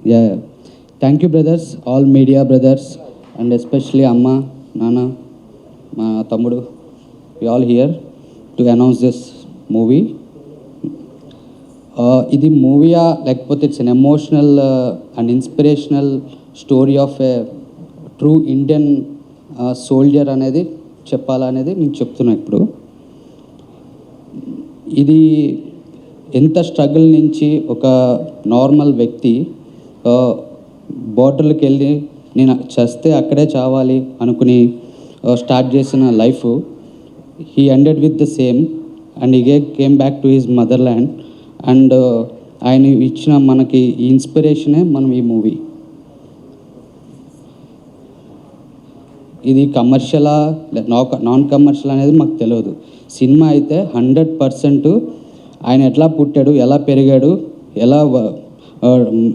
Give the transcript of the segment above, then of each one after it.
Yeah. Thank you, brothers, all media brothers, and especially Amma, Nana, Ma Tamudu. We all here to announce this movie. ఇది మూవీయా లేకపోతే it's an emotional and inspirational story of A true Indian soldier అనేది చెప్పాలనేది నేను చెప్తున్నా ఇప్పుడు. ఇది ఎంత struggle నుంచి ఒక నార్మల్ వ్యక్తి బోర్డర్లకు వెళ్ళి నేను చస్తే అక్కడే చావాలి అనుకుని స్టార్ట్ చేసిన life, he ended with the same and he came back to his mother land. And ఆయన ఇచ్చిన మనకి ఈ ఇన్స్పిరేషనే మనం ఈ మూవీ. ఇది కమర్షియలా నాన్ కమర్షియల్ అనేది మాకు తెలియదు. సినిమా అయితే 100% ఆయన ఎట్లా పుట్టాడు, ఎలా పెరిగాడు, ఎలా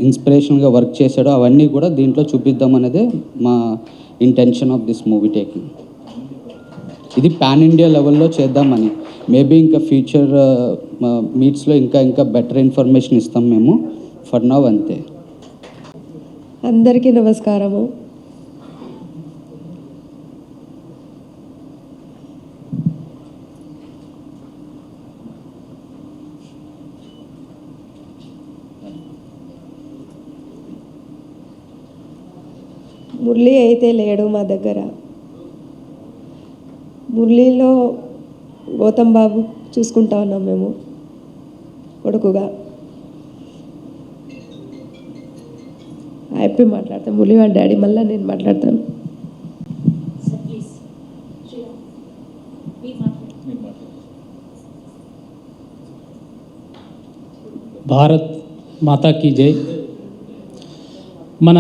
ఇన్స్పిరేషన్గా వర్క్ చేశాడో అవన్నీ కూడా దీంట్లో చూపిద్దామనేదే మా intention of this movie taking. ఇది పాన్ ఇండియా లెవెల్లో చేద్దామని. మేబీ ఇంకా ఫ్యూచర్ మీట్స్లో ఇంకా బెటర్ ఇన్ఫర్మేషన్ ఇస్తాం మేము. ఫర్ నౌ అంతే. అందరికీ నమస్కారము. మురళి అయితే లేడు మా దగ్గర. మురళిలో గౌతమ్ బాబు చూసుకుంటా ఉన్నాం మేము కొడుకుగా. హ్యాపీ మాట్లాడతాను. మురళి వాళ్ళ డాడీ, మళ్ళీ నేను మాట్లాడతాను. భారత్ మాతాకి జై. మన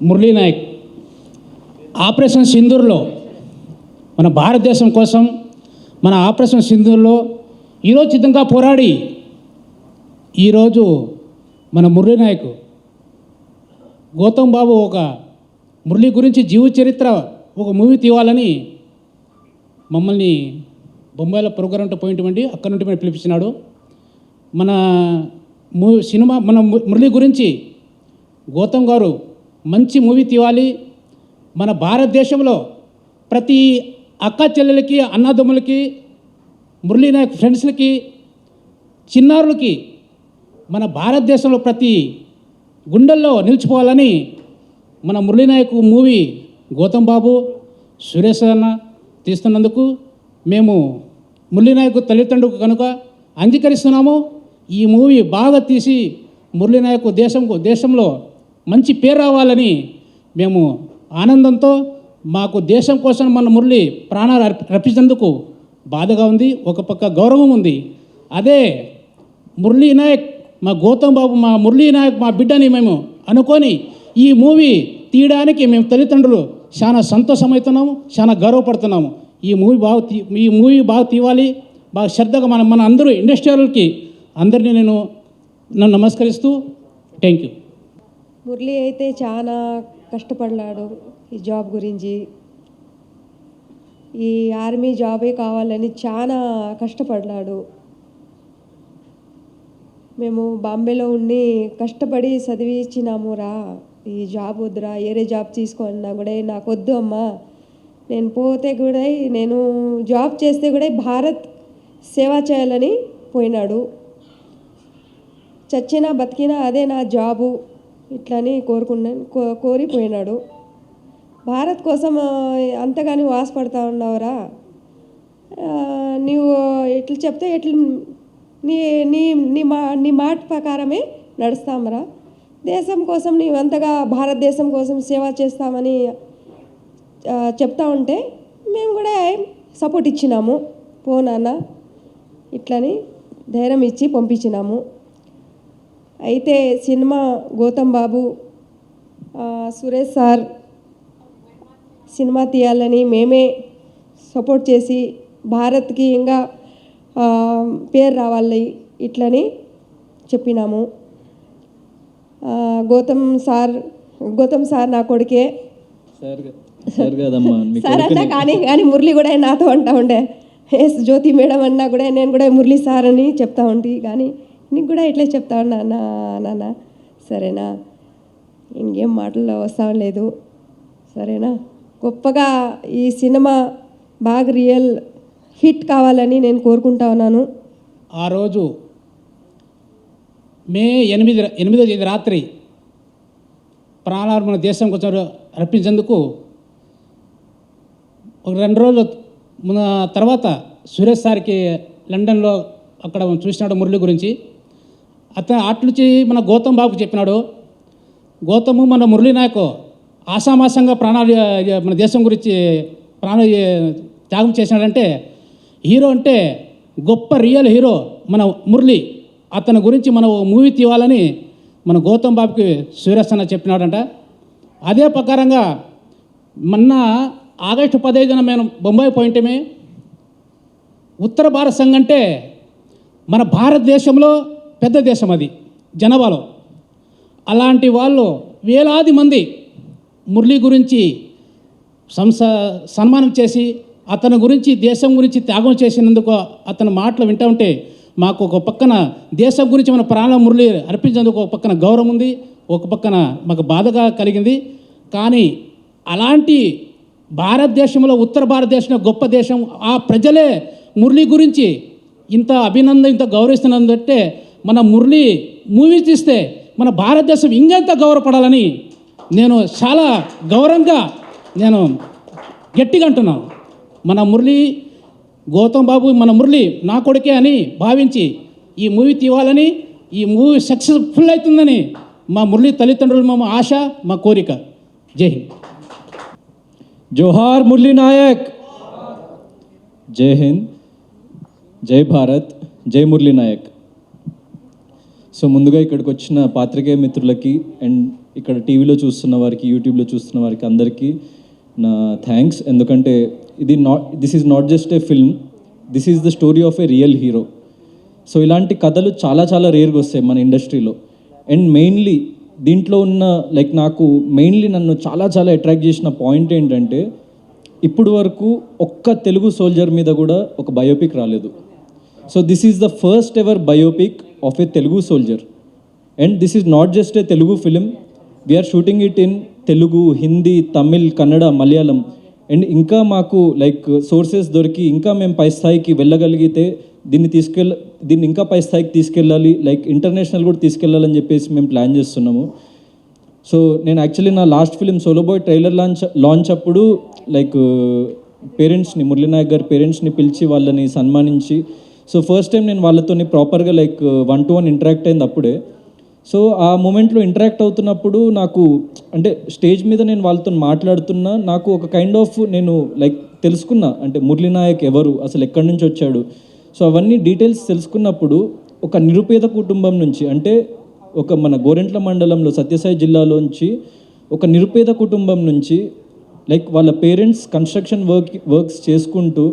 మురళీ నాయక్ ఆపరేషన్ సింధూర్లో మన భారతదేశం కోసం మన ఆపరేషన్ సింధూర్లో ఈరోచితంగా పోరాడి ఈరోజు మన మురళీ నాయక్ గౌతమ్ బాబు ఒక మురళి గురించి జీవిత చరిత్ర ఒక మూవీ తీయాలని మమ్మల్ని బొంబాయిలో ప్రోగ్రాంతో పోయింటమండి, అక్కడ నుండి మనం పిలిపించినాడు. మన సినిమా మన మురళి గురించి గౌతమ్ గారు మంచి మూవీ తీయాలి, మన భారతదేశంలో ప్రతి అక్క చెల్లెలకి, అన్నదమ్ములకి, మురళీ నాయక్ ఫ్రెండ్స్లకి, చిన్నారులకి మన భారతదేశంలో ప్రతి గుండెల్లో నిలిచిపోవాలని మన మురళీ నాయక్ మూవీ గౌతమ్ బాబు, సురేష్ అన్న తీస్తున్నందుకు మేము మురళీ నాయక్ తల్లిదండ్రులకు కనుక అంగీకరిస్తున్నాము. ఈ మూవీ బాగా తీసి మురళీ నాయక్ దేశంలో మంచి పేరు రావాలని మేము ఆనందంతో, మాకు దేశం కోసం మన మురళి ప్రాణాలు అర్పించినందుకు బాధగా ఉంది, ఒక పక్క గౌరవం ఉంది. అదే మురళీ నాయక్ మా గౌతమ్ బాబు, మా మురళీ నాయక్ మా బిడ్డని మేము అనుకొని ఈ మూవీ తీయడానికి మేము తల్లిదండ్రులు చాలా సంతోషమవుతున్నాము, చాలా గర్వపడుతున్నాము. ఈ మూవీ బాగా తీయాలి, బాగా శ్రద్ధగా మన అందరూ ఇండస్ట్రియల్కి అందరినీ నన్ను నమస్కరిస్తూ థ్యాంక్ యూ. మురళి అయితే చాలా కష్టపడ్డాడు ఈ జాబ్ గురించి. ఈ ఆర్మీ జాబే కావాలని చాలా కష్టపడ్డాడు. మేము బాంబేలో ఉండి కష్టపడి చదివించినామురా, ఈ జాబ్ వద్దురా, ఏరే జాబ్ తీసుకున్నా కూడా నాకు వద్దు అమ్మా, నేను పోతే కూడా నేను జాబ్ చేస్తే కూడా భారత్ సేవ చేయాలని పోయినాడు. చచ్చినా బతికినా అదే నా జాబు ఇట్లని కోరిపోయినాడు. భారత్ కోసం అంతగాని ఆశపడతా ఉన్నావురా, నీవు ఎట్లు చెప్తే ఎట్లు నీ మాట ప్రకారమే నడుస్తామరా. దేశం కోసం నీవు అంతగా భారతదేశం కోసం సేవ చేస్తామని చెప్తా ఉంటే మేము కూడా సపోర్ట్ ఇచ్చినాము. పోనాన్న ఇట్లని ధైర్యం ఇచ్చి పంపించినాము. అయితే సినిమా గౌతమ్ బాబు, సురేష్ సార్ సినిమా తీయాలని మేమే సపోర్ట్ చేసి భారత్కి ఇంకా పేరు రావాలి ఇట్లని చెప్పినాము. గౌతమ్ సార్ నా కొడుకే సార్ అన్నా, కానీ మురళి కూడా నాతో అంటా ఉండే, జ్యోతి మేడం అన్నా కూడా నేను కూడా మురళి సార్ అని చెప్తా ఉంటే, కానీ నీకు కూడా ఇట్లే చెప్తా ఉన్నా నాన్న సరేనా? ఇంకేం మాటల్లో వస్తాం లేదు, సరేనా? గొప్పగా ఈ సినిమా బాగా రియల్ హిట్ కావాలని నేను కోరుకుంటా ఉన్నాను. ఆ రోజు మే 8వ తేదీ రాత్రి ప్రాణాలు మన దేశం కోసం అర్పించేందుకు ఒక 2 రోజుల మన తర్వాత సురేష్ సార్కి లండన్లో అక్కడ చూసినాడు మురళి గురించి. అతను అట్లుంచి మన గౌతమ్ బాబుకి చెప్పినాడు. గౌతము మన మురళీ నాయక్ ఆషామాషంగా ప్రాణాలు మన దేశం గురించి ప్రాణాలు త్యాగం చేసినాడంటే, హీరో అంటే గొప్ప రియల్ హీరో మన మురళి, అతని గురించి మనం మూవీ తీయాలని మన గౌతమ్ బాబుకి సురేష్ అన్న చెప్పినాడంట. అదే ప్రకారంగా మొన్న ఆగస్టు 15న మేము బొంబాయి పోయింటమే. ఉత్తర భారత సంఘ్ అంటే మన భారతదేశంలో పెద్ద దేశం, అది జనాభాలో. అలాంటి వాళ్ళు వేలాది మంది మురళి గురించి సన్మానం చేసి అతని గురించి దేశం గురించి త్యాగం చేసినందుకు అతని మాటలు వింటూ ఉంటే మాకు ఒక పక్కన దేశం గురించి మన ప్రాణ మురళి అర్పించేందుకు ఒక పక్కన గౌరవం ఉంది, ఒక పక్కన మాకు బాధగా కలిగింది. కానీ అలాంటి భారతదేశంలో ఉత్తర భారతదేశంలో గొప్ప దేశం, ఆ ప్రజలే మురళి గురించి ఇంత ఇంత గౌరవిస్తున్నందంటే మన మురళి మూవీ తీస్తే మన భారతదేశం ఇంకెంత గౌరవపడాలని నేను చాలా గౌరవంగా నేను గట్టిగా అంటున్నాను. మన మురళి గౌతమ్ బాబు మన మురళి నా కొడుకే అని భావించి ఈ మూవీ తీయాలని, ఈ మూవీ సక్సెస్ఫుల్ అవుతుందని మా మురళి తల్లిదండ్రులు మా ఆశ, మా కోరిక. జై హింద్. జోహార్ మురళీ నాయక్. జై హింద్, జై భారత్, జై మురళీ నాయక్. సో ముందుగా ఇక్కడికి వచ్చిన పాత్రికేయ మిత్రులకి అండ్ ఇక్కడ టీవీలో చూస్తున్న వారికి, యూట్యూబ్లో చూస్తున్న వారికి అందరికీ నా థ్యాంక్స్. ఎందుకంటే this is not just a film, this is the story of A real hero. So ఇలాంటి కథలు చాలా చాలా రేర్గా వస్తాయి మన ఇండస్ట్రీలో. అండ్ మెయిన్లీ దీంట్లో ఉన్న నాకు మెయిన్లీ నన్ను చాలా చాలా అట్రాక్ట్ చేసిన పాయింట్ ఏంటంటే, ఇప్పుడు వరకు ఒక్క తెలుగు సోల్జర్ మీద కూడా ఒక బయోపిక్ రాలేదు. So this is the first ever biopic of a Telugu soldier. And this is not just a Telugu film, we are shooting it in Telugu, Hindi, Tamil, Kannada, Malayalam. And ఇంకా మాకు సోర్సెస్ దొరికి ఇంకా మేము పై స్థాయికి వెళ్ళగలిగితే దీన్ని ఇంకా పై స్థాయికి తీసుకెళ్ళాలి, ఇంటర్నేషనల్ కూడా తీసుకెళ్ళాలని చెప్పేసి మేము ప్లాన్ చేస్తున్నాము. సో నేను యాక్చువల్లీ నా last film solo boy trailer launch అప్పుడు పేరెంట్స్ని, మురళీ నాయక్ గారి పేరెంట్స్ని పిలిచి వాళ్ళని సన్మానించి, సో ఫస్ట్ టైం నేను వాళ్ళతో ప్రాపర్గా 1-to-1 ఇంటరాక్ట్ అయింది అప్పుడే. సో ఆ మూమెంట్లో ఇంటరాక్ట్ అవుతున్నప్పుడు నాకు అంటే స్టేజ్ మీద నేను వాళ్ళతో మాట్లాడుతున్నా, నాకు ఒక కైండ్ ఆఫ్ నేను తెలుసుకున్నా అంటే మురళీ నాయక్ ఎవరు, అసలు ఎక్కడి నుంచి వచ్చాడు. సో అవన్నీ డీటెయిల్స్ తెలుసుకున్నప్పుడు ఒక నిరుపేద కుటుంబం నుంచి, అంటే మన గోరెంట్ల మండలంలో సత్యసాయి జిల్లాలోంచి ఒక నిరుపేద కుటుంబం నుంచి వాళ్ళ పేరెంట్స్ కన్స్ట్రక్షన్ వర్క్స్ చేసుకుంటూ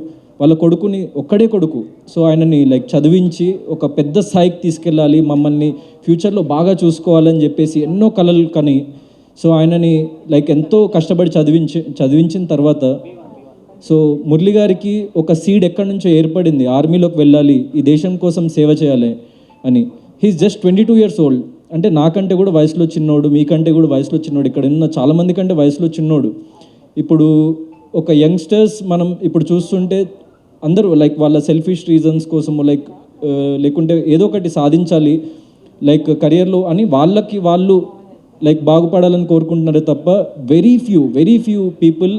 వాళ్ళ కొడుకుని, ఒక్కడే కొడుకు, సో ఆయనని చదివించి ఒక పెద్ద స్థాయికి తీసుకెళ్ళాలి, మమ్మల్ని ఫ్యూచర్లో బాగా చూసుకోవాలని చెప్పేసి ఎన్నో కలలు కని, సో ఆయనని ఎంతో కష్టపడి చదివించిన తర్వాత సో మురళి గారికి ఒక సీడ్ ఎక్కడి నుంచో ఏర్పడింది, ఆర్మీలోకి వెళ్ళాలి, ఈ దేశం కోసం సేవ చేయాలి అని. He's just 22 years old. అంటే నాకంటే కూడా వయసులో చిన్నోడు, మీకంటే కూడా వయసులో చిన్నోడు, ఇక్కడ ఉన్న చాలామంది కంటే వయసులో చిన్నోడు. ఇప్పుడు ఒక యంగ్స్టర్స్ మనం ఇప్పుడు చూస్తుంటే అందరూ వాళ్ళ సెల్ఫిష్ రీజన్స్ కోసము లేకుంటే ఏదో ఒకటి సాధించాలి కెరియర్లో అని వాళ్ళకి వాళ్ళు బాగుపడాలని కోరుకుంటున్నారే తప్ప very few people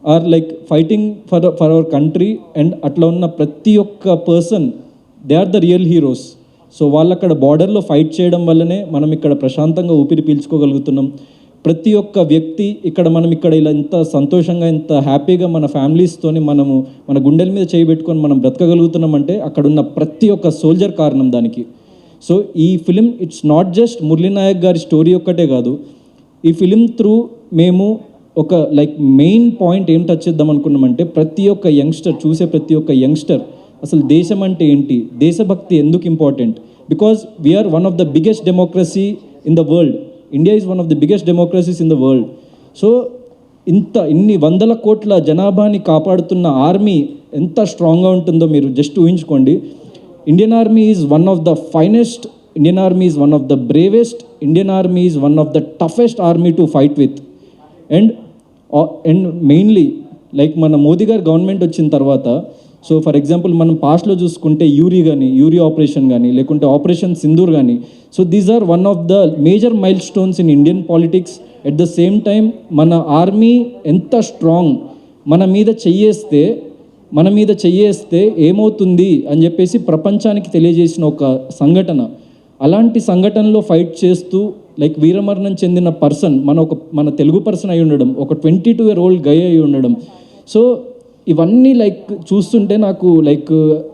are fighting for our country. And అట్లా ఉన్న ప్రతి ఒక్క person they are the real heroes. So వాళ్ళు అక్కడ బార్డర్లో ఫైట్ చేయడం వల్లనే మనం ఇక్కడ ప్రశాంతంగా ఊపిరి పీల్చుకోగలుగుతున్నాం. ప్రతి ఒక్క వ్యక్తి మనం ఇక్కడ ఇలా ఇంత సంతోషంగా, ఇంత హ్యాపీగా మన ఫ్యామిలీస్తోని మనము మన గుండెల మీద చేయబెట్టుకొని మనం బ్రతకగలుగుతున్నామంటే అక్కడున్న ప్రతి ఒక్క సోల్జర్ కారణం దానికి. సో ఈ film it's not just Murali Nayak గారి స్టోరీ ఒక్కటే కాదు. ఈ ఫిలిం త్రూ మేము ఒక మెయిన్ పాయింట్ ఏం టచ్ చేద్దాం అనుకున్నామంటే, ప్రతి ఒక్క యంగ్స్టర్ చూసే ప్రతి ఒక్క యంగ్స్టర్ అసలు దేశం అంటే ఏంటి, దేశభక్తి ఎందుకు important. Because we are one of the biggest democracy in the world. India is one of the biggest democracies in the world. So ఇన్ని 100 కోట్ల జనాభాని కాపాడుతున్న ఆర్మీ ఎంత స్ట్రాంగ్గా ఉంటుందో మీరు జస్ట్ ఊహించుకోండి. Indian army is one of the finest Indian Army is one of the bravest, Indian Army is one of the toughest army to fight with. And mainly like మన మోదీ గారు గవర్నమెంట్ వచ్చిన తర్వాత, so for example మనం పాస్ట్లో చూసుకుంటే Uri operation కానీ లేకుంటే operation Sindoor కానీ, so these are one of the major milestones in Indian politics. At the same time మన ఆర్మీ ఎంత స్ట్రాంగ్, మన మీద చెయ్యేస్తే ఏమవుతుంది అని చెప్పేసి ప్రపంచానికి తెలియజేసిన ఒక సంఘటన. అలాంటి సంఘటనలో ఫైట్ చేస్తూ లైక్ వీరమరణం చెందిన పర్సన్ మన తెలుగు పర్సన్ అయి ఉండడం, ఒక 22-year-old గై అయి ఉండడం. సో ఇవన్నీ లైక్ చూస్తుంటే నాకు లైక్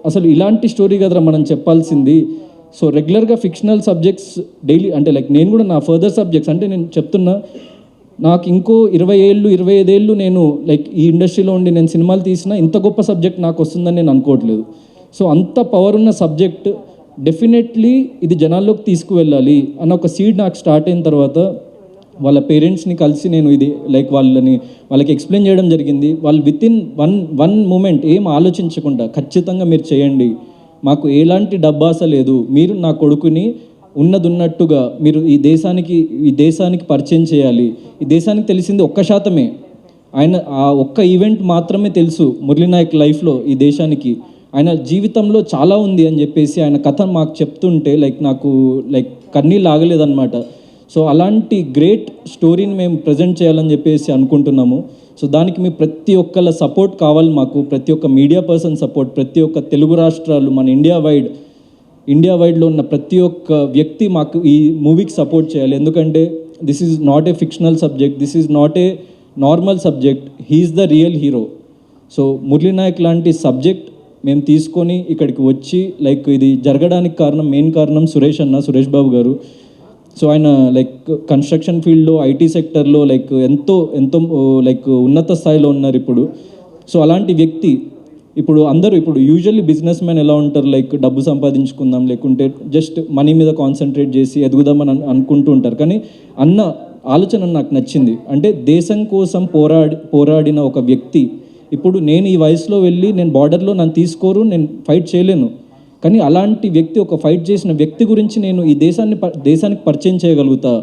అసలు ఇలాంటి స్టోరీ కదరా మనం చెప్పాల్సింది. సో రెగ్యులర్గా ఫిక్షనల్ సబ్జెక్ట్స్ డైలీ అంటే లైక్ నేను కూడా నా ఫర్దర్ సబ్జెక్ట్స్ అంటే నేను చెప్తున్నా, నాకు ఇంకో 25 ఏళ్ళు నేను లైక్ ఈ ఇండస్ట్రీలో ఉండి నేను సినిమాలు తీసినా ఇంత గొప్ప సబ్జెక్ట్ నాకు వస్తుందని నేను అనుకోవట్లేదు. సో అంత పవర్ ఉన్న సబ్జెక్ట్ డెఫినెట్లీ ఇది జనాల్లోకి తీసుకువెళ్ళాలి అన్న ఒక సీడ్ నాకు స్టార్ట్ అయిన తర్వాత వాళ్ళ పేరెంట్స్ని కలిసి నేను ఇది లైక్ వాళ్ళకి ఎక్స్ప్లెయిన్ చేయడం జరిగింది. వాళ్ళు వితిన్ వన్ మూమెంట్ ఏం ఆలోచించకుండా ఖచ్చితంగా మీరు చేయండి, మాకు ఎలాంటి డబ్బాస లేదు, మీరు నా కొడుకుని ఉన్నట్టుగా మీరు ఈ దేశానికి పరిచయం చేయాలి. ఈ దేశానికి తెలిసింది 1%. ఆయన ఆ ఒక్క ఈవెంట్ మాత్రమే తెలుసు మురళీనాయక్ లైఫ్లో. ఈ దేశానికి ఆయన జీవితంలో చాలా ఉంది అని చెప్పేసి ఆయన కథ మాకు చెప్తుంటే నాకు కన్నీళ్ళు ఆగలేదన్నమాట. సో అలాంటి గ్రేట్ స్టోరీని మేము ప్రజెంట్ చేయాలని చెప్పేసి అనుకుంటున్నాము. సో దానికి మీ ప్రతి ఒక్కళ్ళ సపోర్ట్ కావాలి మాకు, ప్రతి ఒక్క మీడియా పర్సన్ సపోర్ట్, ప్రతి ఒక్క తెలుగు రాష్ట్రాలు, మన ఇండియా వైడ్లో ఉన్న ప్రతి ఒక్క వ్యక్తి మాకు ఈ మూవీకి సపోర్ట్ చేయాలి. ఎందుకంటే this is not a fictional subject, this is not a normal subject, he's the real hero. So Murali Naik లాంటి సబ్జెక్ట్ మేము తీసుకొని ఇక్కడికి వచ్చి లైక్ ఇది జరగడానికి మెయిన్ కారణం సురేష్ బాబు గారు. సో ఆయన లైక్ కన్స్ట్రక్షన్ ఫీల్డ్లో, ఐటీ సెక్టర్లో ఎంతో ఉన్నత స్థాయిలో ఉన్నారు ఇప్పుడు. సో అలాంటి వ్యక్తి ఇప్పుడు యూజువల్లీ బిజినెస్ మ్యాన్ ఎలా ఉంటారు, డబ్బు సంపాదించుకుందాం లేకుంటే జస్ట్ మనీ మీద కాన్సన్ట్రేట్ చేసి ఎదుగుదామని అనుకుంటూ ఉంటారు. కానీ అన్న ఆలోచన నాకు నచ్చింది. అంటే దేశం కోసం పోరాడిన ఒక వ్యక్తి. ఇప్పుడు నేను ఈ వయసులో వెళ్ళి నేను బార్డర్లో నన్ను తీసుకోరు, నేను ఫైట్ చేయలేను. కానీ అలాంటి వ్యక్తి, ఒక ఫైట్ చేసిన వ్యక్తి గురించి నేను ఈ దేశానికి పరిచయం చేయగలుగుతా.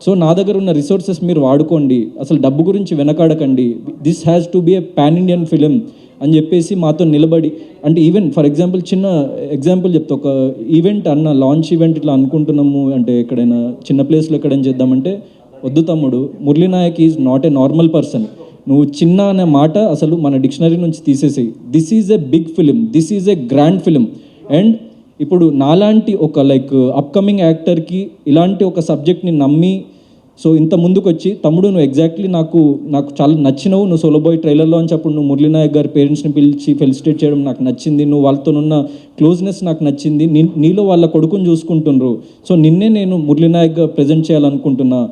సో నా దగ్గర ఉన్న రిసోర్సెస్ మీరు వాడుకోండి, అసలు డబ్బు గురించి వెనకాడకండి, this has to be a pan Indian film అని చెప్పేసి మాతో నిలబడి, అంటే ఈవెన్ ఫర్ ఎగ్జాంపుల్ చిన్న ఎగ్జాంపుల్ చెప్తా. ఒక ఈవెంట్ లాంచ్ ఈవెంట్ ఇట్లా అనుకుంటున్నాము అంటే ఎక్కడైనా చిన్న ప్లేస్లో ఎక్కడైనా చేద్దామంటే, వద్దు తమ్ముడు, Murali Nayak is not a normal person, నువ్వు చిన్న అనే మాట అసలు మన డిక్షనరీ నుంచి తీసేసేయి. This is a big film, this is a grand film. And ఇప్పుడు నాలాంటి ఒక అప్కమింగ్ యాక్టర్కి ఇలాంటి ఒక సబ్జెక్ట్ని నమ్మి సో ఇంత ముందుకు వచ్చి, తమ్ముడు నువ్వు ఎగ్జాక్ట్లీ నాకు చాలా నచ్చినవు, నువ్వు సోలోబాయ్ ట్రైలర్లో అని చెప్పు, నువ్వు మురళీనాయక్ గారి పేరెంట్స్ని పిలిచి ఫెలిసిటేట్ చేయడం నాకు నచ్చింది, నువ్వు వాళ్ళతోనున్న క్లోజ్నెస్ నాకు నచ్చింది, నీలో వాళ్ళ కొడుకుని చూసుకుంటున్నారు, సో నిన్నే నేను మురళీనాయక్గా ప్రజెంట్ చేయాలనుకుంటున్నా.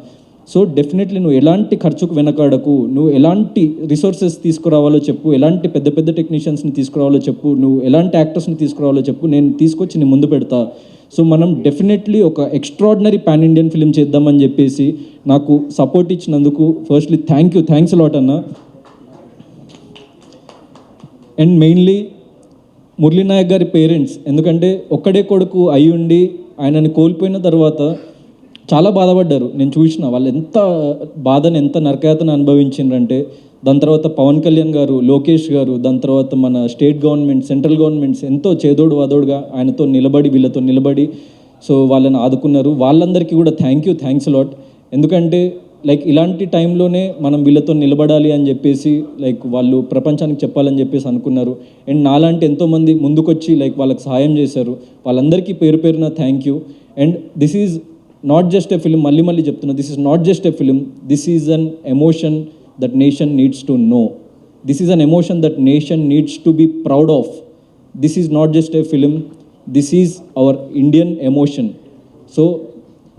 సో డెఫినెట్లీ నువ్వు ఎలాంటి ఖర్చుకు వెనకాడకు, నువ్వు ఎలాంటి రిసోర్సెస్ తీసుకురావాలో చెప్పు, ఎలాంటి పెద్ద టెక్నీషియన్స్ని తీసుకురావాలో చెప్పు, నువ్వు ఎలాంటి యాక్టర్స్ని తీసుకురావాలో చెప్పు, నేను తీసుకొచ్చి నీ ముందు పెడతా. సో మనం డెఫినెట్లీ ఒక ఎక్స్ట్రాడినరీ పాన్ ఇండియన్ ఫిలిం చేద్దామని చెప్పేసి నాకు సపోర్ట్ ఇచ్చినందుకు ఫస్ట్లీ థ్యాంక్స్ అలాట్ అన్న. అండ్ మెయిన్లీ మురళీనాయక్ గారి పేరెంట్స్, ఎందుకంటే ఒక్కడే కొడుకు అయ్యుండి ఆయనని కోల్పోయిన తర్వాత చాలా బాధపడ్డారు. నేను చూసిన వాళ్ళు ఎంత బాధను, ఎంత నరకయాతను అనుభవించిండ్రంటే, దాని తర్వాత పవన్ కళ్యాణ్ గారు, లోకేష్ గారు, దాని తర్వాత మన స్టేట్ గవర్నమెంట్, సెంట్రల్ గవర్నమెంట్స్ ఎంతో చేదోడు వాదోడుగా వీళ్ళతో నిలబడి సో వాళ్ళని ఆదుకున్నారు. వాళ్ళందరికీ కూడా థ్యాంక్స్ అలాట్. ఎందుకంటే ఇలాంటి టైంలోనే మనం వీళ్ళతో నిలబడాలి అని చెప్పేసి వాళ్ళు ప్రపంచానికి చెప్పాలని చెప్పేసి అనుకున్నారు. అండ్ నాలాంటి ఎంతోమంది ముందుకొచ్చి వాళ్ళకి సహాయం చేశారు. వాళ్ళందరికీ పేరున thank you. And this is not just a film, మళ్ళీ చెప్తున్నా, this is not just a film, this is an emotion that nation needs to know. This is an emotion that nation needs to be proud of. This is not just a film, this is our Indian emotion. So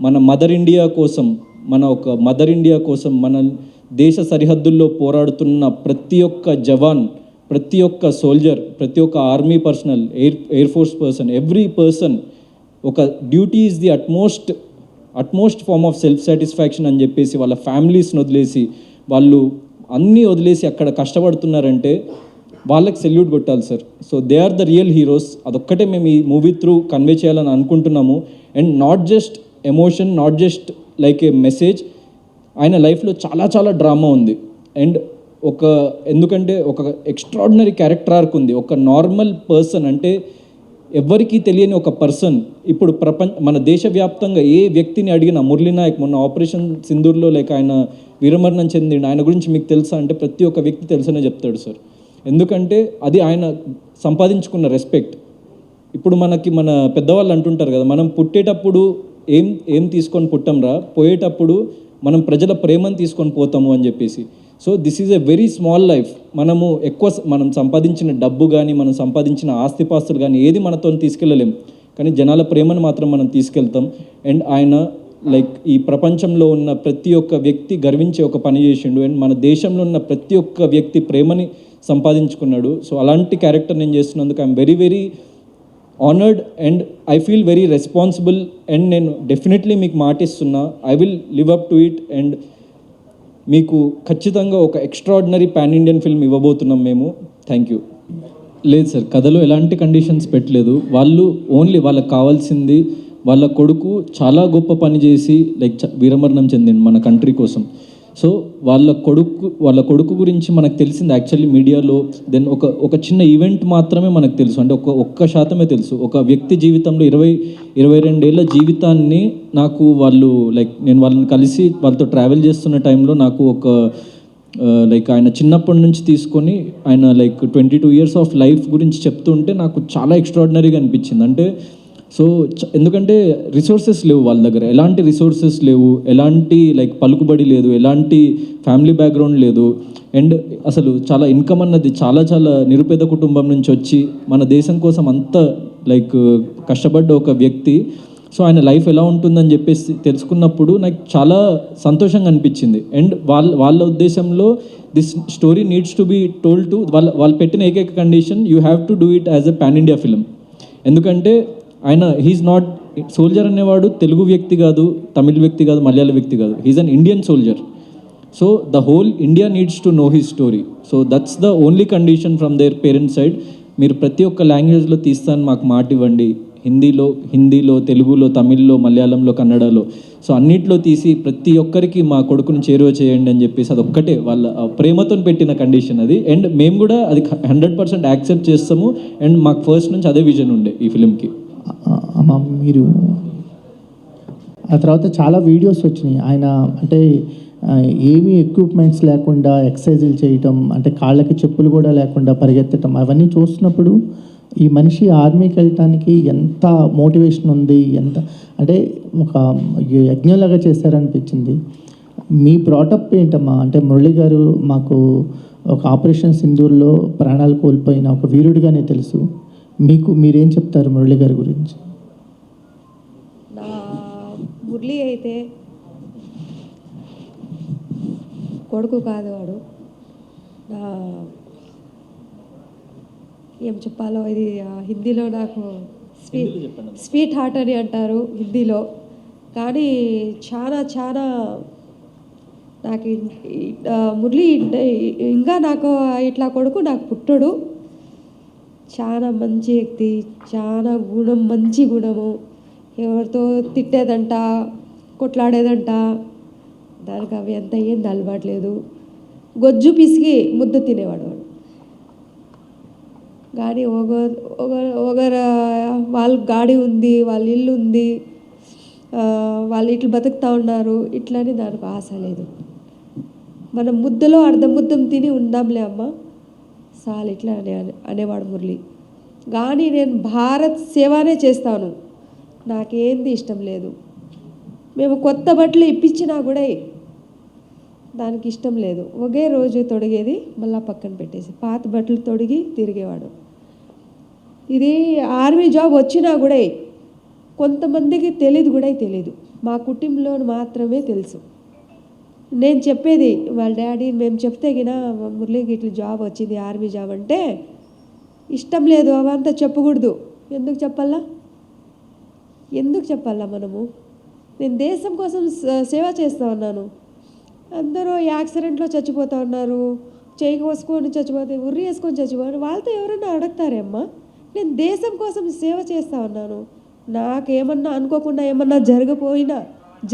మన mother India కోసం మన దేశ సరిహద్దుల్లో పోరాడుతున్న ప్రతి ఒక్క జవాన్, ప్రతి ఒక్క సోల్జర్, ప్రతి ఒక్క army personnel, air force person, every person ఒక duty is the utmost form of self satisfaction అని చెప్పేసి వాళ్ళ ఫ్యామిలీస్ని వదిలేసి, వాళ్ళు అన్నీ వదిలేసి అక్కడ కష్టపడుతున్నారంటే వాళ్ళకి సెల్యూట్ కొట్టాలి sir. So they are the real heroes. అదొక్కటే మేము ఈ మూవీ త్రూ కన్వే చేయాలని అనుకుంటున్నాము. And not just emotion, not just like a message. ఆయన లైఫ్లో చాలా చాలా డ్రామా ఉంది. అండ్ ఎందుకంటే ఒక ఎక్స్ట్రాడినరీ క్యారెక్టర్ ఆర్క్ ఉంది. ఒక నార్మల్ పర్సన్ అంటే ఎవరికీ తెలియని ఒక పర్సన్ ఇప్పుడు మన దేశవ్యాప్తంగా ఏ వ్యక్తిని అడిగినా, మురళీనాయక్ మొన్న ఆపరేషన్ సింధూర్లో లైక్ ఆయన వీరమరణం చెందిండు, ఆయన గురించి మీకు తెలుసా అంటే ప్రతి ఒక్క వ్యక్తి తెలుసనే చెప్తాడు సార్. ఎందుకంటే అది ఆయన సంపాదించుకున్న రెస్పెక్ట్. ఇప్పుడు మన పెద్దవాళ్ళు అంటుంటారు కదా, మనం పుట్టేటప్పుడు ఏం తీసుకొని పుట్టంరా, పోయేటప్పుడు మనం ప్రజల ప్రేమను తీసుకొని పోతాము అని చెప్పేసి. So this is a very small life. మనం సంపాదించిన డబ్బు కానీ, మనం సంపాదించిన ఆస్తిపాస్తులు కానీ ఏది మనతో తీసుకెళ్ళలేం, కానీ జనాల ప్రేమను మాత్రం మనం తీసుకెళ్తాం. అండ్ ఆయన లైక్ ఈ ప్రపంచంలో ఉన్న ప్రతి ఒక్క వ్యక్తి గర్వించే ఒక పని చేసిండు. అండ్ మన దేశంలో ఉన్న ప్రతి ఒక్క వ్యక్తి ప్రేమని సంపాదించుకున్నాడు. సో అలాంటి క్యారెక్టర్ నేను చేస్తున్నందుకు I'm very very honoured and I feel very responsible. And నేను డెఫినెట్లీ మీకు మాటిస్తున్నా, I will live up to it. And మీకు ఖచ్చితంగా ఒక ఎక్స్ట్రాడినరీ పాన్ ఇండియన్ ఫిల్మ్ ఇవ్వబోతున్నాం మేము. Thank you. లేదు సార్, కథలో ఎలాంటి కండిషన్స్ పెట్టలేదు. వాళ్ళు ఓన్లీ వాళ్ళకి కావాల్సింది వాళ్ళ కొడుకు చాలా గొప్ప పని చేసి లైక్ వీరమరణం చెందిండు మన కంట్రీ కోసం. సో వాళ్ళ కొడుకు గురించి మనకు తెలిసింది యాక్చువల్లీ మీడియాలో. దెన్ ఒక చిన్న ఈవెంట్ మాత్రమే మనకు తెలుసు, అంటే ఒక్క శాతమే తెలుసు. ఒక వ్యక్తి జీవితంలో 22 ఏళ్ళ జీవితాన్ని నాకు నేను వాళ్ళని కలిసి వాళ్ళతో ట్రావెల్ చేస్తున్న టైంలో నాకు లైక్ ఆయన చిన్నప్పటి నుంచి తీసుకొని ఆయన లైక్ 22 years ఆఫ్ లైఫ్ గురించి చెప్తుంటే నాకు చాలా ఎక్స్ట్రాడినరీగా అనిపించింది. అంటే సో ఎందుకంటే రిసోర్సెస్ లేవు వాళ్ళ దగ్గర, ఎలాంటి రిసోర్సెస్ లేవు, ఎలాంటి లైక్ పలుకుబడి లేదు, ఎలాంటి ఫ్యామిలీ బ్యాక్గ్రౌండ్ లేదు. అండ్ అసలు చాలా ఇన్కమ్ అన్నది చాలా చాలా నిరుపేద కుటుంబం నుంచి వచ్చి మన దేశం కోసం అంత లైక్ కష్టపడ్డ ఒక వ్యక్తి. సో ఆయన లైఫ్ ఎలా ఉంటుందని చెప్పేసి తెలుసుకున్నప్పుడు నాకు చాలా సంతోషంగా అనిపించింది. అండ్ వాళ్ళ ఉద్దేశంలో this story needs to be told to వాళ్ళు పెట్టిన ఏకైక condition, you have to do it as a pan India film. ఎందుకంటే ఆయన హీఈస్ నాట్ సోల్జర్ అనేవాడు తెలుగు వ్యక్తి కాదు, తమిళ వ్యక్తి కాదు, మలయాళ వ్యక్తి కాదు, he's an Indian soldier. So the whole India needs to know his story. So that's the only condition from their parents side. మీరు ప్రతి ఒక్క లాంగ్వేజ్లో తీస్తాను మాకు మాట ఇవ్వండి, హిందీలో, తెలుగులో, తమిళ్లో, మలయాళంలో, కన్నడలో, సో అన్నిట్లో తీసి ప్రతి ఒక్కరికి మా కొడుకుని చేరువ చేయండి అని చెప్పేసి అదొక్కటే వాళ్ళ ప్రేమతో పెట్టిన కండిషన్ అది. అండ్ మేము కూడా అది 100% యాక్సెప్ట్ చేస్తాము. అండ్ మాకు ఫస్ట్ నుంచి అదే విజన్ ఉండే ఈ ఫిలింకి. అమ్మ మీరు ఆ తర్వాత చాలా వీడియోస్ వచ్చినాయి, ఆయన అంటే ఏమీ ఎక్విప్మెంట్స్ లేకుండా ఎక్సర్సైజులు చేయటం, అంటే కాళ్ళకి చెప్పులు కూడా లేకుండా పరిగెత్తటం, అవన్నీ చూస్తున్నప్పుడు ఈ మనిషి ఆర్మీకి వెళ్ళటానికి ఎంత మోటివేషన్ ఉంది, అంటే ఒక యజ్ఞంలాగా చేశారనిపించింది. మీ బ్రాటప్ ఏంటమ్మా? అంటే మురళి గారు మాకు ఒక ఆపరేషన్ సింధూర్లో ప్రాణాలు కోల్పోయిన ఒక వీరుడిగానే తెలుసు. మీరేం చెప్తారు మురళి గారి గురించి? నా మురళి అయితే కొడుకు కాదు, వాడు నా ఏం చెప్పాలో ఇది హిందీలో నాకు స్వీట్ హార్ట్ అని అంటారు హిందీలో. కానీ చాలా చాలా నాకు మురళి ఇంకా నాకు ఇట్లా కొడుకు నాకు పుట్టడు. చాలా మంచి వ్యక్తి, చాలా మంచి గుణము, ఎవరితో తిట్టేదంట, కొట్లాడేదంట, దానికి అవి అంత ఏం అలవాట్లేదు. గొజ్జు పిసికి ముద్ద తినేవాడు వాడు. కానీ ఒకరు వాళ్ళ గాడి ఉంది, వాళ్ళ ఇల్లు ఉంది, వాళ్ళు ఇట్లా బతుకుతూ ఉన్నారు, ఇట్లని దానికి ఆశ లేదు. మనం ముద్దలో అర్ధం తిని ఉందాంలే అమ్మ చాలు ఇట్లా అనేవాడు మురళి. కానీ నేను భారత్ సేవనే చేస్తాను, నాకేంది ఇష్టం లేదు. మేము కొత్త బట్టలు ఇప్పించినా కూడా దానికి ఇష్టం లేదు. ఒకే రోజు తొడిగేది మళ్ళీ పక్కన పెట్టేసి పాత బట్టలు తొడిగి తిరిగేవాడు. ఇది ఆర్మీ జాబ్ వచ్చినా కూడా కొంతమందికి తెలీదు. మా కుటుంబంలో మాత్రమే తెలుసు. నేను చెప్పేది వాళ్ళ డాడీ మేము చెప్తే గిన మురళికి ఇట్లా జాబ్ వచ్చింది ఆర్మీ జాబ్ అంటే ఇష్టం లేదు, అవంతా చెప్పకూడదు. ఎందుకు చెప్పాలా మనము? నేను దేశం కోసం సేవ చేస్తూ ఉన్నాను. అందరూ యాక్సిడెంట్లో చచ్చిపోతూ ఉన్నారు, చేయి కోసుకొని చచ్చిపోతే ఉర్రి వేసుకొని చచ్చిపోతే వాళ్ళతో ఎవరైనా అడుగుతారేమ్మా? నేను దేశం కోసం సేవ చేస్తా ఉన్నాను. నాకేమన్నా అనుకోకుండా ఏమన్నా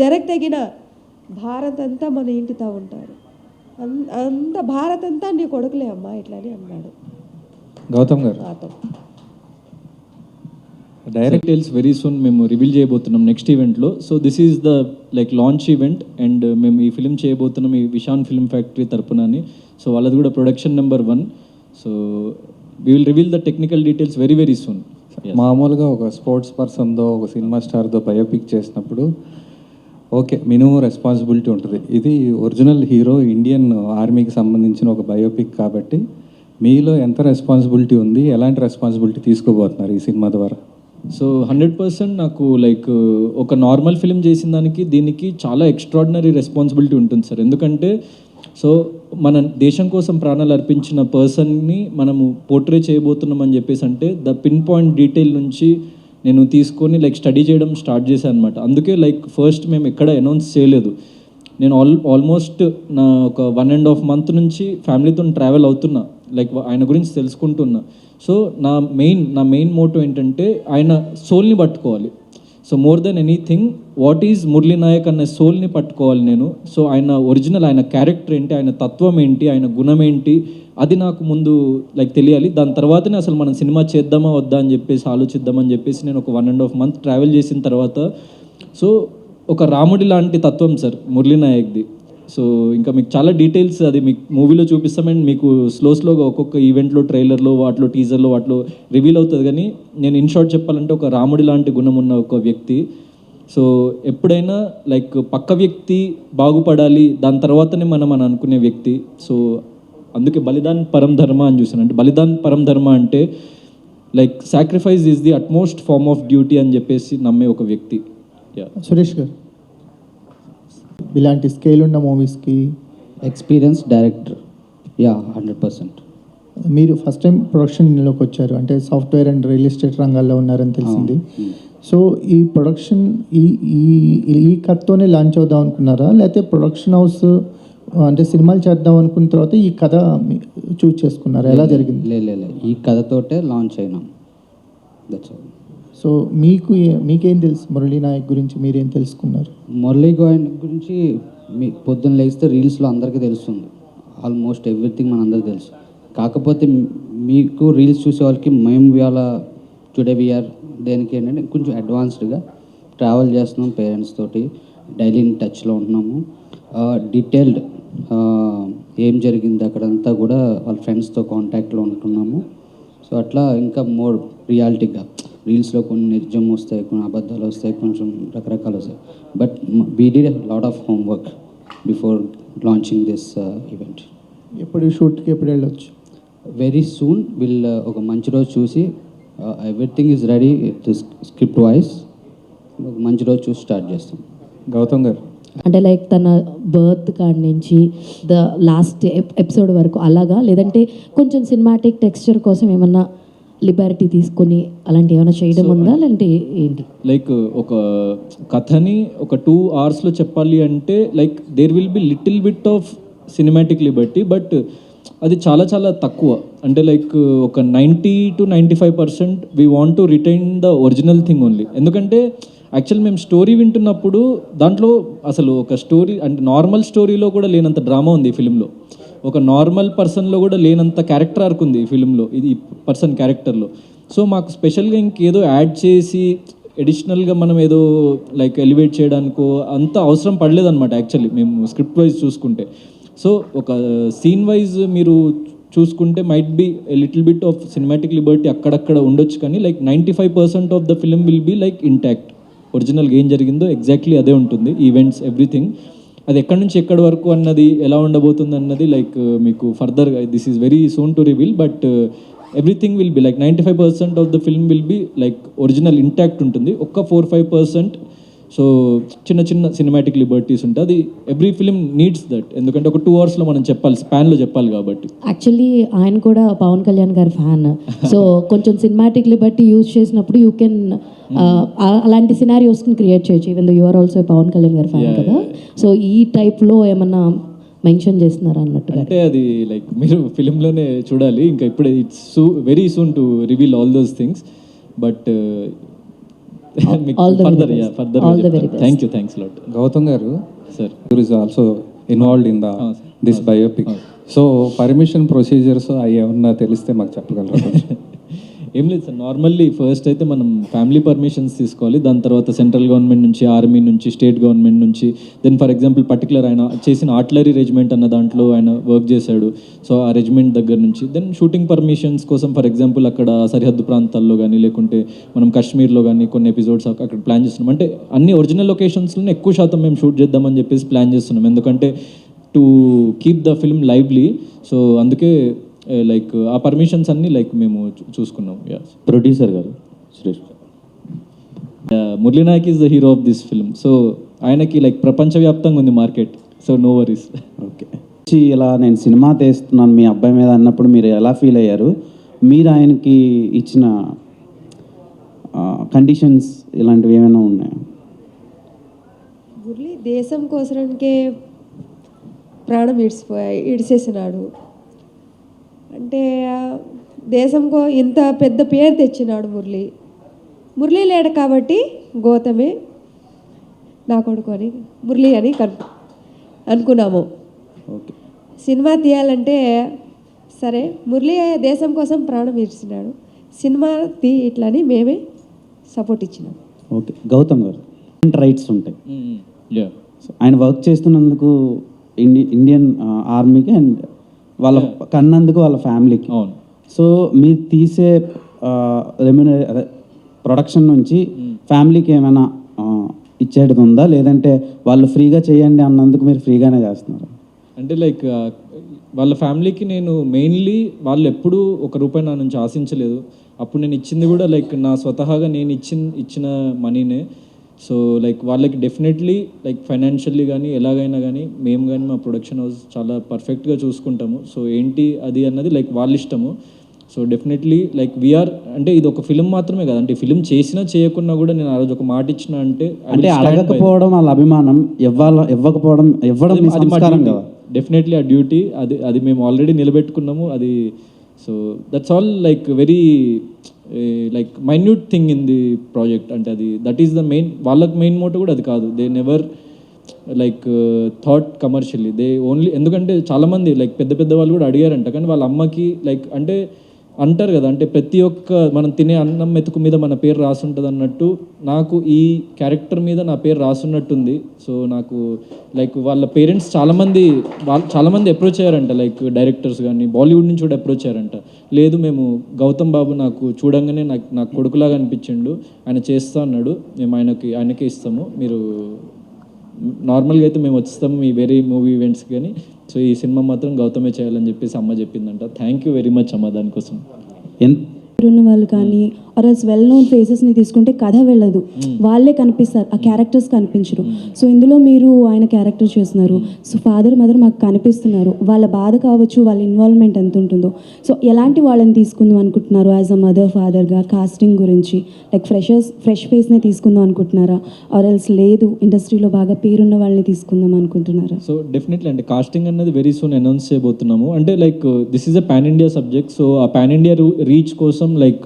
జరగతగిన భారత్ అంతా మన ఇంటితో ఉంటారు. అంత భారత్ అంతా నీ కొడుకులే అమ్మా ఇట్లా అని అన్నాడు గౌతమ్ గారు. నాతో. డైరెక్ట్ డీటెయిల్స్ వెరీ సూన్ మేము రివీల్ చేయబోతున్నాం నెక్స్ట్ ఈవెంట్లో. So this is the like launch event and మేము ఈ ఫిలిం చేయబోతున్నాం ఈ విశాన్ ఫిల్మ్ ఫ్యాక్టరీ తరపునని. సో వాళ్ళది కూడా production number 1. So we will reveal the technical details very very soon. మామూలుగా ఒక స్పోర్ట్స్ పర్సన్తో ఒక సినిమా స్టార్తో బయోపిక్ చేసినప్పుడు ఓకే మినిమం రెస్పాన్సిబిలిటీ ఉంటుంది. ఇది ఒరిజినల్ హీరో ఇండియన్ ఆర్మీకి సంబంధించిన ఒక బయోపిక్ కాబట్టి మీలో ఎంత రెస్పాన్సిబిలిటీ ఉంది, ఎలాంటి రెస్పాన్సిబిలిటీ తీసుకోబోతున్నారు ఈ సినిమా ద్వారా? సో 100% నాకు లైక్ ఒక నార్మల్ ఫిలిం చేసిన దానికి దీనికి చాలా ఎక్స్ట్రాడినరీ రెస్పాన్సిబిలిటీ ఉంటుంది సార్. ఎందుకంటే సో మన దేశం కోసం ప్రాణాలు అర్పించిన పర్సన్ని మనము పోర్ట్రే చేయబోతున్నాం అని చెప్పేసి అంటే ద పిన్ పాయింట్ డీటెయిల్ నుంచి నేను తీసుకొని లైక్ స్టడీ చేయడం స్టార్ట్ చేశాను అనమాట. అందుకే లైక్ ఫస్ట్ మేము ఎక్కడ అనౌన్స్ చేయలేదు. నేను ఆల్మోస్ట్ నా ఒక 1.5 month నుంచి ఫ్యామిలీతో ట్రావెల్ అవుతున్నా, లైక్ ఆయన గురించి తెలుసుకుంటున్నా. సో నా మెయిన్ మోటో ఏంటంటే ఆయన సోల్ని పట్టుకోవాలి. So more than anything what is Murali Nayak అనే సోల్ని పట్టుకోవాలి నేను. సో ఆయన ఒరిజినల్ ఆయన క్యారెక్టర్ ఏంటి, ఆయన తత్వం ఏంటి, ఆయన గుణం ఏంటి, అది నాకు ముందు లైక్ తెలియాలి. దాని తర్వాతనే అసలు మనం సినిమా చేద్దామా వద్దా అని చెప్పేసి ఆలోచిద్దామని చెప్పేసి నేను ఒక 1.5 month ట్రావెల్ చేసిన తర్వాత సో ఒక రాముడి లాంటి తత్వం సార్ మురళీ నాయక్ది. సో ఇంకా మీకు చాలా డీటెయిల్స్ అది మీకు మూవీలో చూపిస్తాం అండ్ మీకు స్లోగా ఒక్కొక్క ఈవెంట్లో ట్రైలర్లో వాటిలో టీజర్లో వాటిలో రివీల్ అవుతుంది. కానీ నేను ఇన్ షార్ట్ చెప్పాలంటే ఒక రాముడి లాంటి గుణం ఉన్న ఒక వ్యక్తి. సో ఎప్పుడైనా లైక్ పక్క వ్యక్తి బాగుపడాలి దాని తర్వాతనే మనం అనుకునే వ్యక్తి. సో అందుకే బలిదాన్ పరం ధర్మ అని చూసాను. అంటే బలిదాన్ పరం ధర్మ అంటే like sacrifice is the utmost form of duty అని చెప్పేసి నమ్మే ఒక వ్యక్తి. సురేష్ గారు, ఇలాంటి స్కేల్ ఉన్న మూవీస్కి ఎక్స్పీరియన్స్ డైరెక్టర్ 100%. మీరు ఫస్ట్ టైం ప్రొడక్షన్లోకి వచ్చారు, అంటే సాఫ్ట్వేర్ అండ్ రియల్ ఎస్టేట్ రంగాల్లో ఉన్నారని తెలిసింది. సో ఈ ప్రొడక్షన్ ఈ కథతోనే లాంచ్ అవుదాం అనుకున్నారా, లేకపోతే ప్రొడక్షన్ హౌస్ అంటే సినిమాలు చేద్దాం అనుకున్న తర్వాత ఈ కథ చూస్ చేసుకున్నారా, ఎలా జరిగింది? లేదు ఈ కథతోటే లాంచ్ అయినాం. That's all. సో మీకేం తెలుసు మురళీ నాయక్ గురించి, మీరేం తెలుసుకున్నారు? మురళీ గోయన్ గురించి మీ పొద్దున్న లేస్తే రీల్స్లో అందరికీ తెలుస్తుంది. ఆల్మోస్ట్ ఎవ్రీథింగ్ మన అందరికీ తెలుసు. కాకపోతే మీకు రీల్స్ చూసే వాళ్ళకి మేము ఇవాళ టుడే వీఆర్ దేనికి ఏంటంటే కొంచెం అడ్వాన్స్డ్గా ట్రావెల్ చేస్తున్నాం, పేరెంట్స్ తోటి డైలీ టచ్లో ఉంటున్నాము. డీటెయిల్డ్ ఏం జరిగింది అక్కడంతా కూడా వాళ్ళ ఫ్రెండ్స్తో కాంటాక్ట్లో ఉంటున్నాము. సో అట్లా ఇంకా మోర్ రియాలిటీగా రీల్స్లో కొన్ని నిజం వస్తాయి, కొన్ని అబద్ధాలు వస్తాయి, కొంచెం రకరకాలు వస్తాయి. But we did lot of homework before launching this event. ఎప్పుడు షూట్కి ఎప్పుడు వెళ్ళొచ్చు? వెరీ సూన్ విల్ ఒక మంచి రోజు చూసి everything is ready script wise మంచి రోజు చూసి స్టార్ట్ చేస్తాం. గౌతమ్ గారు, అంటే లైక్ తన బర్త్ కాడి నుంచి ద లాస్ట్ ఎపిసోడ్ వరకు అలాగా, లేదంటే కొంచెం సినిమాటిక్ టెక్స్చర్ కోసం ఏమన్నా లిబర్టీ తీసుకొని అలాంటి ఏమైనా చేయడం ఉందా, లేదంటే ఏంటి? లైక్ ఒక కథని ఒక 2 hours చెప్పాలి అంటే like there will be little bit of cinematic liberty, but అది చాలా చాలా తక్కువ. అంటే లైక్ ఒక 90 to 95% we want to retain the original thing only. ఎందుకంటే యాక్చువల్ మేము స్టోరీ వింటున్నప్పుడు దాంట్లో అసలు ఒక స్టోరీ అంటే నార్మల్ స్టోరీలో కూడా లేనంత డ్రామా ఉంది ఈ ఫిలింలో. ఒక నార్మల్ పర్సన్లో కూడా లేనంత క్యారెక్టర్ ఆర్క్ ఉంది ఈ ఫిలింలో, ఇది పర్సన్ క్యారెక్టర్లో. సో మాకు స్పెషల్గా ఇంకేదో యాడ్ చేసి ఎడిషనల్గా మనం ఏదో లైక్ ఎలివేట్ చేయడానికో అంత అవసరం పడలేదన్నమాట యాక్చువల్లీ మేము స్క్రిప్ట్ వైజ్ చూసుకుంటే. సో ఒక సీన్ వైజ్ మీరు చూసుకుంటే might be little bit of cinematic liberty అక్కడక్కడ ఉండొచ్చు, కానీ like 95% of the film will be like intact. ఒరిజినల్గా ఏం జరిగిందో ఎగ్జాక్ట్లీ అదే ఉంటుంది, ఈవెంట్స్ ఎవ్రీథింగ్. అది ఎక్కడి నుంచి ఎక్కడి వరకు అన్నది ఎలా ఉండబోతుంది అన్నది లైక్ మీకు ఫర్దర్గా this is very soon to reveal, but everything will be like 95% of the film will be like original intact ఉంటుంది. ఒక్క 4-5% సో చిన్న చిన్న సినిమాటిక్ లిబర్టీస్ ఉంటాయి. అది ఎవ్రీ ఫిలిం నీడ్స్ దట్, ఎందుకంటే ఒక 2 hours మనం చెప్పాలి, స్పాన్లో చెప్పాలి కాబట్టి. యాక్చువల్లీ ఆయన కూడా పవన్ కళ్యాణ్ గారి ఫ్యాన్. సో కొంచెం సినిమాటిక్ లిబర్టీ యూజ్ చేసినప్పుడు యూ కెన్ అలాంటి సినారియోస్ని క్రియేట్ చేయొచ్చు, even though you are also Pawan Kalyan గారి ఫ్యాన్ కదా. సో ఈ టైప్లో ఏమన్నా మెన్షన్ చేస్తున్నారు అన్నట్టుగా. అంటే అది లైక్ మీరు ఫిలింలోనే చూడాలి. ఇంకా ఇప్పుడే it's very soon to reveal all those things. But All the very further best. Further All the very best. Thanks lot Gautam garu sir. Is also involved in this biopic. So permission procedures అవి ఏమన్నా తెలిస్తే మాకు చెప్పగలరా? ఏం లేదు sir, normally first అయితే మనం family permissions తీసుకోవాలి. దాని తర్వాత సెంట్రల్ గవర్నమెంట్ నుంచి, ఆర్మీ నుంచి, స్టేట్ గవర్నమెంట్ నుంచి, దెన్ ఫర్ ఎగ్జాంపుల్ పర్టికులర్ ఆయన చేసిన ఆర్టిలరీ రెజిమెంట్ అన్న దాంట్లో ఆయన వర్క్ చేశాడు. సో ఆ రెజిమెంట్ దగ్గర నుంచి దెన్ షూటింగ్ పర్మిషన్స్ కోసం ఫర్ ఎగ్జాంపుల్ అక్కడ సరిహద్దు ప్రాంతాల్లో కానీ లేకుంటే మనం కాశ్మీర్లో కానీ కొన్ని ఎపిసోడ్స్ అక్కడ ప్లాన్ చేస్తున్నాం. అంటే అన్ని ఒరిజినల్ లొకేషన్స్లోనే ఎక్కువ శాతం మేము షూట్ చేద్దామని చెప్పేసి ప్లాన్ చేస్తున్నాం. ఎందుకంటే to keep the film lively. So అందుకే లైక్ ఆ పర్మిషన్స్ అన్నీ లైక్ మేము చూసుకున్నాం. ప్రొడ్యూసర్ గారు Suresh Murali Nayak is the hero of this film. So ఆయనకి లైక్ ప్రపంచవ్యాప్తంగా ఉంది market. So no worries. Okay. ఇలా నేను సినిమా తీస్తున్నాను మీ అబ్బాయి మీద అన్నప్పుడు మీరు ఎలా ఫీల్ అయ్యారు? మీరు ఆయనకి ఇచ్చిన కండిషన్స్ ఇలాంటివి ఏమైనా ఉన్నాయా? మురళి దేశం కోసరానికే ప్రాణం ఇడిసేసినాడు. అంటే దేశంకో ఇంత పెద్ద పేరు తెచ్చినాడు మురళి లేడు కాబట్టి గౌతమే నా కొడుకు అని మురళి అని అనుకున్నాము. ఓకే. సినిమా తీయాలంటే సరే మురళి దేశం కోసం ప్రాణం ఇచ్చినాడు, సినిమా ఇట్లని మేమే సపోర్ట్ ఇచ్చినాం. ఓకే. గౌతమ్ గారు రైట్స్ ఉంటాయి. యా సో ఆయన వర్క్ చేస్తున్నందుకు ఇండియన్ ఆర్మీకి అండ్ వాళ్ళ కన్నందుకు వాళ్ళ ఫ్యామిలీకి. అవును. సో మీరు తీసే అదే ప్రొడక్షన్ నుంచి ఫ్యామిలీకి ఏమైనా ఇచ్చేది ఉందా, లేదంటే వాళ్ళు ఫ్రీగా చేయండి అన్నందుకు మీరు ఫ్రీగానే చేస్తున్నారు? అంటే లైక్ వాళ్ళ ఫ్యామిలీకి నేను మెయిన్లీ వాళ్ళు ఎప్పుడూ ఒక రూపాయి నా నుంచి ఆశించలేదు. అప్పుడు నేను ఇచ్చింది కూడా లైక్ నా స్వతహాగా నేను ఇచ్చిన మనీనే. సో లైక్ వాళ్ళకి డెఫినెట్లీ లైక్ ఫైనాన్షియల్లీ కానీ ఎలాగైనా కానీ మేము కానీ మా ప్రొడక్షన్ హౌస్ చాలా పర్ఫెక్ట్గా చూసుకుంటాము. సో ఏంటి అది అన్నది లైక్ వాళ్ళ ఇష్టము. సో డెఫినెట్లీ లైక్ వీఆర్ అంటే ఇది ఒక ఫిలిం మాత్రమే కాదు, అంటే ఫిలిం చేసినా చేయకున్నా కూడా నేను ఆ రోజు ఒక మాట ఇచ్చిన అంటే అడగకపోవడం వాళ్ళ అభిమానం, ఇవ్వకపోవడం ఇవ్వడం సంస్కారం కదా. డెఫినెట్లీ ఆ డ్యూటీ అది మేము ఆల్రెడీ నిలబెట్టుకున్నాము అది. So that's all like very like minute thing in the project. అంటే అది దట్ ఈస్ ద మెయిన్, వాళ్ళకి మెయిన్ మోటో కూడా అది కాదు. They never like thought commercially, they only. ఎందుకంటే చాలామంది లైక్ పెద్ద వాళ్ళు కూడా అడిగారంట, కానీ వాళ్ళ అమ్మకి లైక్ అంటే అంటారు కదా, అంటే ప్రతి ఒక్క మనం తినే అన్నం మెతుకు మీద మన పేరు రాసుంటుంది అన్నట్టు నాకు ఈ క్యారెక్టర్ మీద నా పేరు రాసున్నట్టుంది. సో నాకు లైక్ వాళ్ళ పేరెంట్స్ చాలామంది అప్రోచ్ అయ్యారంట, లైక్ డైరెక్టర్స్ కానీ బాలీవుడ్ నుంచి కూడా అప్రోచ్ అయ్యారంట. లేదు మేము గౌతమ్ బాబు నాకు చూడంగానే నాకు కొడుకులాగా అనిపించిండు, ఆయన చేస్తా అన్నాడు, మేము ఆయనకే ఇస్తాము, మీరు నార్మల్గా అయితే మేము వస్తాము మీ వేరే మూవీ ఈవెంట్స్ కానీ, సో ఈ సినిమా మాత్రం గౌతమే చేయాలని చెప్పేసి అమ్మ చెప్పిందంట. థ్యాంక్ యూ వెరీ మచ్ అమ్మ దానికోసం. ఉన్న వాళ్ళు కానీ ఆర్ఎల్స్ వెల్ నోన్ ఫేసెస్ని తీసుకుంటే కథ వెళ్ళదు, వాళ్ళే కనిపిస్తారు, ఆ క్యారెక్టర్స్ కనిపించరు. సో ఇందులో మీరు ఆయన క్యారెక్టర్ చేస్తున్నారు, సో ఫాదర్ మదర్ మాకు కనిపిస్తున్నారు, వాళ్ళ బాధ కావచ్చు, వాళ్ళ ఇన్వాల్వ్మెంట్ ఎంత ఉంటుందో. సో ఎలాంటి వాళ్ళని తీసుకుందాం అనుకుంటున్నారు యాజ్ అ మదర్ ఫాదర్గా? కాస్టింగ్ గురించి లైక్ ఫ్రెష్ ఫేస్నే తీసుకుందాం అనుకుంటున్నారా, ఆర్ఎల్స్ లేదు ఇండస్ట్రీలో బాగా పేరున్న వాళ్ళని తీసుకుందాం అనుకుంటున్నారా? సో డెఫినెట్లీ అంటే కాస్టింగ్ అన్నది వెరీ సూన్ అనౌన్స్ చేయబోతున్నాము. అంటే like this is a pan India subject. So ఆ పాన్ ఇండియా రీచ్ కోసం like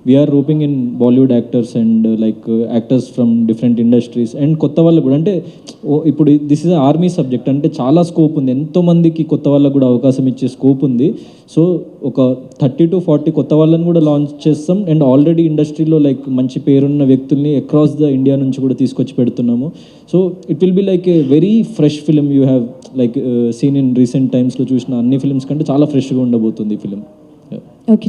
we are roping in Bollywood actors and like actors from different industries and కొత్త వాళ్ళు కూడా. అంటే ఇప్పుడు దిస్ ఇస్ ఆర్మీ సబ్జెక్ట్, అంటే చాలా స్కోప్ ఉంది, ఎంతోమందికి కొత్త వాళ్ళకు కూడా అవకాశం ఇచ్చే స్కోప్ ఉంది. సో ఒక 30 to 40 కొత్త వాళ్ళని కూడా లాంచ్ చేస్తాం అండ్ ఆల్రెడీ ఇండస్ట్రీలో లైక్ మంచి పేరున్న వ్యక్తుల్ని అక్రాస్ ద ఇండియా నుంచి కూడా తీసుకొచ్చి పెడుతున్నాము. So it will be like a very fresh film. You have like seen in recent టైమ్స్లో చూసిన అన్ని ఫిలిమ్స్ కంటే చాలా ఫ్రెష్గా ఉండబోతుంది ఈ ఫిలిం. ఓకే.